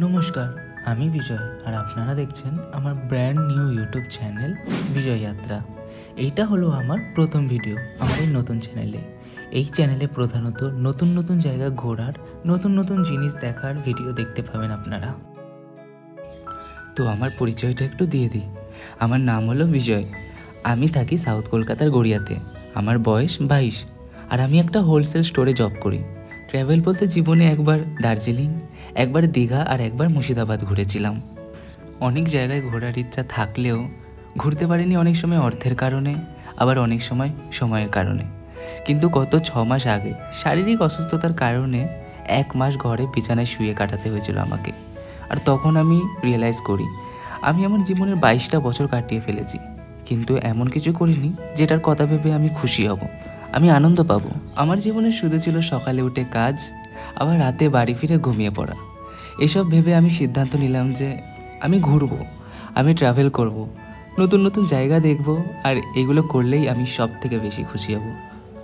নমস্কার, আমি বিজয় আর আপনারা দেখছেন আমার ব্র্যান্ড নিউ ইউটিউব চ্যানেল বিজয় যাত্রা। এইটা হলো আমার প্রথম ভিডিও আমার এই নতুন চ্যানেলে। এই চ্যানেলে প্রধানত নতুন নতুন জায়গা ঘোরার, নতুন নতুন জিনিস দেখার ভিডিও দেখতে পাবেন আপনারা। তো আমার পরিচয়টা একটু দিয়ে দিই। আমার নাম হলো বিজয়। আমি থাকি সাউথ কলকাতার গড়িয়াতে। আমার বয়স 22 আর আমি একটা হোলসেল স্টোরে জব করি। ট্র্যাভেল বলতে জীবনে একবার দার্জিলিং, একবার দীঘা আর একবার মুর্শিদাবাদ ঘুরেছিলাম। অনেক জায়গায় ঘোরার ইচ্ছা থাকলেও ঘুরতে পারিনি, অনেক সময় অর্থের কারণে, আবার অনেক সময় সময়ের কারণে। কিন্তু গত 6 মাস আগে শারীরিক অসুস্থতার কারণে 1 মাস ঘরে বিছানায় শুয়ে কাটাতে হয়েছিল আমাকে। আর তখন আমি রিয়েলাইজ করি আমি আমার জীবনের 22টা বছর কাটিয়ে ফেলেছি, কিন্তু এমন কিছু করিনি যেটার কথা ভেবে আমি খুশি হব, আমি আনন্দ পাবো। আমার জীবনে শুধু ছিল সকালে উঠে কাজ, আবার রাতে বাড়ি ফিরে ঘুমিয়ে পড়া। এসব ভেবে আমি সিদ্ধান্ত নিলাম যে আমি ঘুরবো, আমি ট্রাভেল করব, নতুন নতুন জায়গা দেখব, আর এগুলো করলেই আমি সব থেকে বেশি খুশি হব।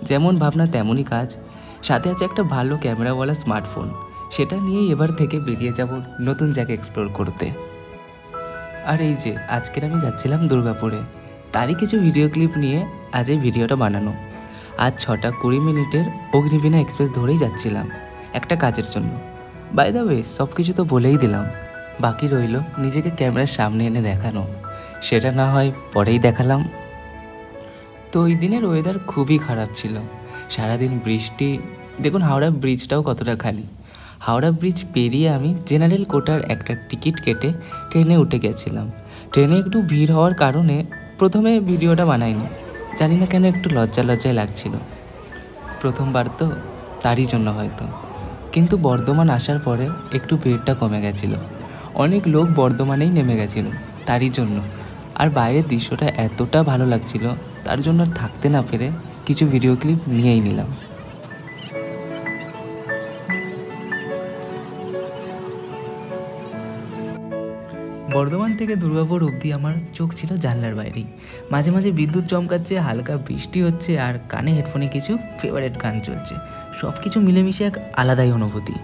যেমন ভাবনা তেমনই কাজ, সাথে আছে একটা ভালো ক্যামেরাওয়ালা স্মার্টফোন। সেটা নিয়েই এবার থেকে বেরিয়ে যাব নতুন জায়গা এক্সপ্লোর করতে। আর এই যে আজকের আমি যাচ্ছিলাম দুর্গাপুরে, তারই কিছু ভিডিও ক্লিপ নিয়ে আজ এই ভিডিওটা বানানো। আজ 6টা 20 মিনিটের অগ্নিবীণা এক্সপ্রেস ধরেই যাচ্ছিলাম একটা কাজের জন্য। বাই দ্য ওয়ে, সব কিছু তো বলেই দিলাম, বাকি রইল নিজেকে ক্যামেরার সামনে এনে দেখানো। সেটা না হয় পরেই দেখালাম। তো ওই দিনের ওয়েদার খুবই খারাপ ছিল, সারাদিন বৃষ্টি। দেখুন হাওড়া ব্রিজটাও কতটা খালি। হাওড়া ব্রিজ পেরিয়ে আমি জেনারেল কোটার একটা টিকিট কেটে ট্রেনে উঠে গেছিলাম। ট্রেনে একটু ভিড় হওয়ার কারণে প্রথমে ভিডিওটা বানাইনি, জানি না কেন একটু লজ্জায় লাগছিল। প্রথমবার তো, তারই জন্য হয়তো। কিন্তু বর্ধমান আসার পরে একটু ভিড়টা কমে গেছিলো, অনেক লোক বর্ধমানেই নেমে গেছিল তারই জন্য। আর বাইরের দৃশ্যটা এতটা ভালো লাগছিল, তার জন্য আর থাকতে না পেরে কিছু ভিডিও ক্লিপ নিয়েই নিলাম। বর্ধমান থেকে দুর্গাপুর অবধি আমার চোখ ছিল জানলার বাইরেই। মাঝে মাঝে বিদ্যুৎ চমকাচ্ছে, হালকা বৃষ্টি হচ্ছে, আর কানে হেডফোনে কিছু ফেভারিট গান চলছে। সব কিছু মিলেমিশে এক আলাদাই অনুভূতি।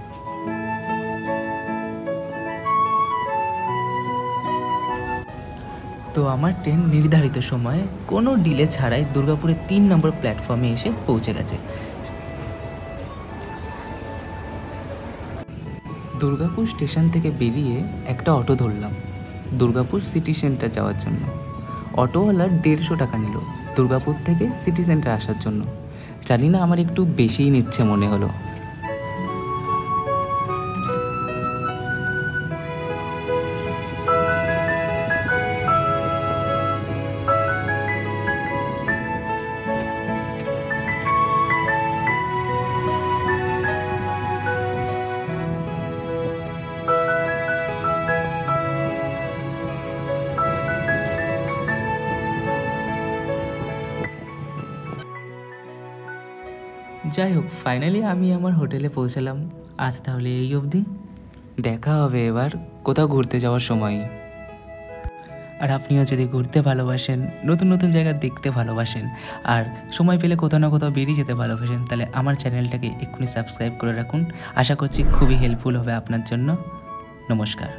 তো আমার ট্রেন নির্ধারিত সময়ে কোনো ডিলে ছাড়াই দুর্গাপুরের 3 নম্বর প্ল্যাটফর্মে এসে পৌঁছে গেছে। দুর্গাপুর স্টেশন থেকে বেরিয়ে একটা অটো ধরলাম দুর্গাপুর সিটি সেন্টার যাওয়ার জন্য। অটোওয়ালা 150 টাকা নিল দুর্গাপুর থেকে সিটি সেন্টার আসার জন্য। জানি না, আমার একটু বেশিই নিচ্ছে মনে হলো। যাই হোক, ফাইনালি আমি আমার হোটেলে পৌঁছালাম। আজ তাহলে এই অবধি, দেখা হবে এবার কোথাও ঘুরতে যাওয়ার সময়। আর আপনিও যদি ঘুরতে ভালোবাসেন, নতুন নতুন জায়গা দেখতে ভালোবাসেন, আর সময় পেলে কোথাও না কোথাও বেরিয়ে যেতে ভালোবাসেন, তাহলে আমার চ্যানেলটাকে এক্ষুনি সাবস্ক্রাইব করে রাখুন। আশা করছি খুবই হেল্পফুল হবে আপনার জন্য। নমস্কার।